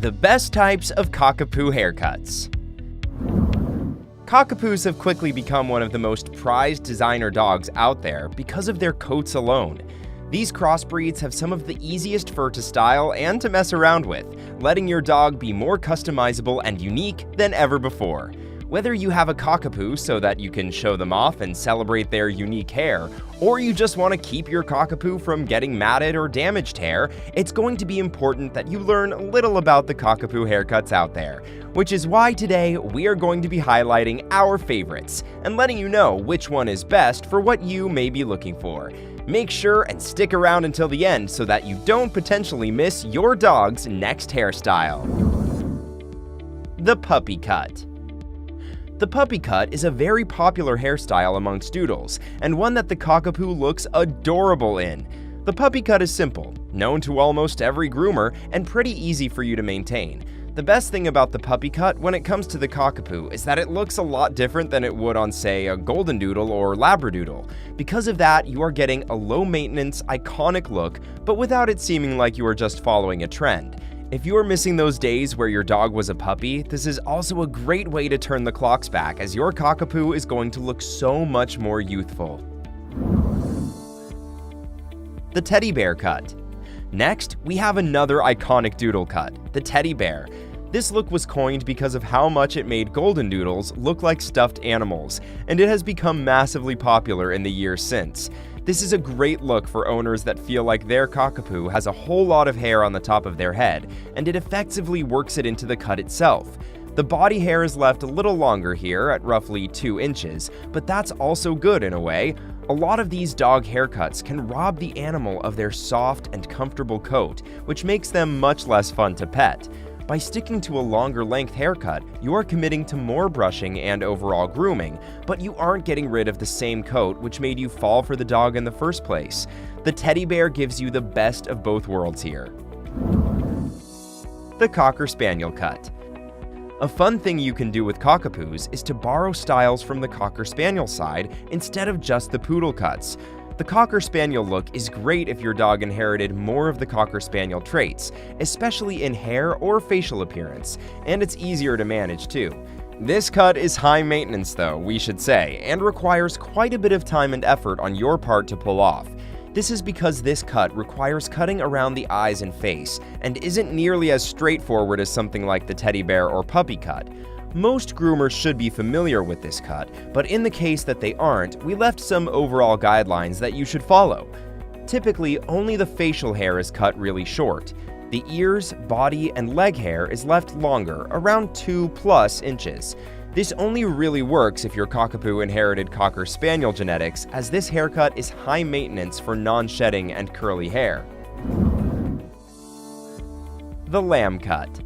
The best types of Cockapoo haircuts. Cockapoos have quickly become one of the most prized designer dogs out there because of their coats alone. These crossbreeds have some of the easiest fur to style and to mess around with, letting your dog be more customizable and unique than ever before. Whether you have a Cockapoo so that you can show them off and celebrate their unique hair, or you just want to keep your Cockapoo from getting matted or damaged hair, it's going to be important that you learn a little about the Cockapoo haircuts out there, which is why today we are going to be highlighting our favorites and letting you know which one is best for what you may be looking for. Make sure and stick around until the end so that you don't potentially miss your dog's next hairstyle. The puppy cut. The puppy cut is a very popular hairstyle amongst doodles, and one that the Cockapoo looks adorable in. The puppy cut is simple, known to almost every groomer, and pretty easy for you to maintain. The best thing about the puppy cut when it comes to the Cockapoo is that it looks a lot different than it would on, say, a Golden Doodle or Labradoodle. Because of that, you are getting a low-maintenance, iconic look, but without it seeming like you are just following a trend. If you are missing those days where your dog was a puppy, this is also a great way to turn the clocks back, as your Cockapoo is going to look so much more youthful. The teddy bear cut. Next, we have another iconic doodle cut, the teddy bear. This look was coined because of how much it made golden doodles look like stuffed animals, and it has become massively popular in the years since. This is a great look for owners that feel like their Cockapoo has a whole lot of hair on the top of their head, and it effectively works it into the cut itself. The body hair is left a little longer here at roughly 2 inches, but that's also good in a way. A lot of these dog haircuts can rob the animal of their soft and comfortable coat, which makes them much less fun to pet. By sticking to a longer length haircut, you are committing to more brushing and overall grooming, but you aren't getting rid of the same coat which made you fall for the dog in the first place. The teddy bear gives you the best of both worlds here. The Cocker Spaniel cut. A fun thing you can do with Cockapoos is to borrow styles from the Cocker Spaniel side instead of just the poodle cuts. The Cocker Spaniel look is great if your dog inherited more of the Cocker Spaniel traits, especially in hair or facial appearance, and it's easier to manage too. This cut is high maintenance though, we should say, and requires quite a bit of time and effort on your part to pull off. This is because this cut requires cutting around the eyes and face, and isn't nearly as straightforward as something like the teddy bear or puppy cut. Most groomers should be familiar with this cut, but in the case that they aren't, we left some overall guidelines that you should follow. Typically, only the facial hair is cut really short. The ears, body, and leg hair is left longer, around 2+ inches. This only really works if your Cockapoo inherited Cocker Spaniel genetics, as this haircut is high maintenance for non-shedding and curly hair. The lamb cut.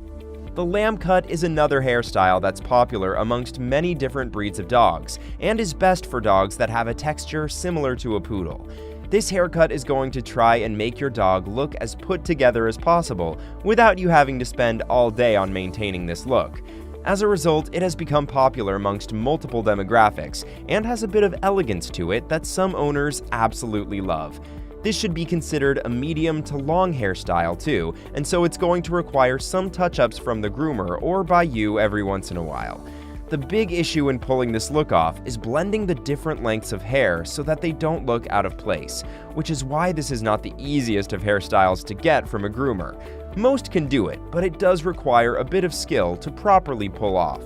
The lamb cut is another hairstyle that's popular amongst many different breeds of dogs, and is best for dogs that have a texture similar to a poodle. This haircut is going to try and make your dog look as put together as possible without you having to spend all day on maintaining this look. As a result, it has become popular amongst multiple demographics, and has a bit of elegance to it that some owners absolutely love. This should be considered a medium to long hairstyle too, and so it's going to require some touch-ups from the groomer or by you every once in a while. The big issue in pulling this look off is blending the different lengths of hair so that they don't look out of place, which is why this is not the easiest of hairstyles to get from a groomer. Most can do it, but it does require a bit of skill to properly pull off.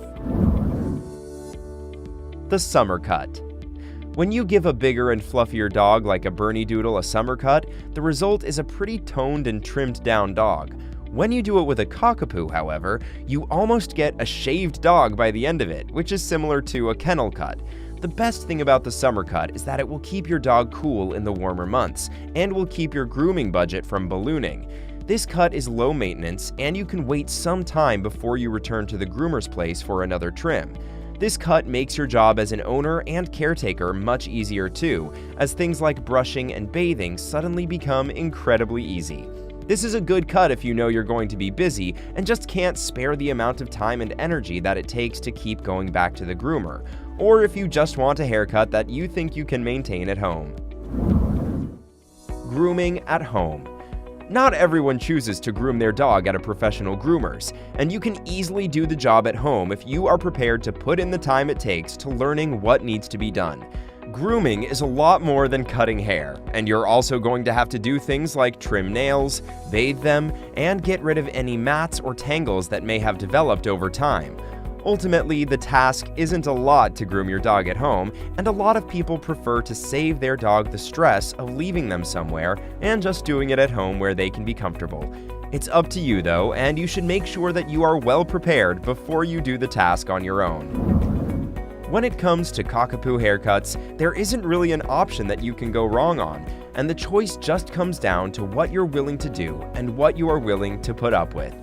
The summer cut. When you give a bigger and fluffier dog like a Bernie Doodle a summer cut, the result is a pretty toned and trimmed down dog. When you do it with a Cockapoo, however, you almost get a shaved dog by the end of it, which is similar to a kennel cut. The best thing about the summer cut is that it will keep your dog cool in the warmer months, and will keep your grooming budget from ballooning. This cut is low maintenance, and you can wait some time before you return to the groomer's place for another trim. This cut makes your job as an owner and caretaker much easier too, as things like brushing and bathing suddenly become incredibly easy. This is a good cut if you know you're going to be busy and just can't spare the amount of time and energy that it takes to keep going back to the groomer, or if you just want a haircut that you think you can maintain at home. Grooming at home. Not everyone chooses to groom their dog at a professional groomer's, and you can easily do the job at home if you are prepared to put in the time it takes to learning what needs to be done. Grooming is a lot more than cutting hair, and you're also going to have to do things like trim nails, bathe them, and get rid of any mats or tangles that may have developed over time. Ultimately, the task isn't a lot to groom your dog at home, and a lot of people prefer to save their dog the stress of leaving them somewhere and just doing it at home where they can be comfortable. It's up to you though, and you should make sure that you are well prepared before you do the task on your own. When it comes to Cockapoo haircuts, there isn't really an option that you can go wrong on, and the choice just comes down to what you're willing to do and what you are willing to put up with.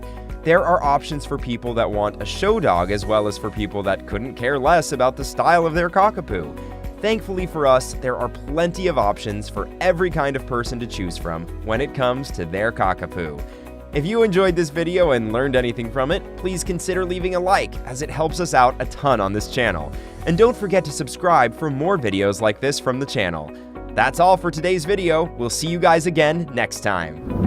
There are options for people that want a show dog as well as for people that couldn't care less about the style of their Cockapoo. Thankfully for us, there are plenty of options for every kind of person to choose from when it comes to their Cockapoo. If you enjoyed this video and learned anything from it, please consider leaving a like, as it helps us out a ton on this channel. And don't forget to subscribe for more videos like this from the channel. That's all for today's video. We'll see you guys again next time.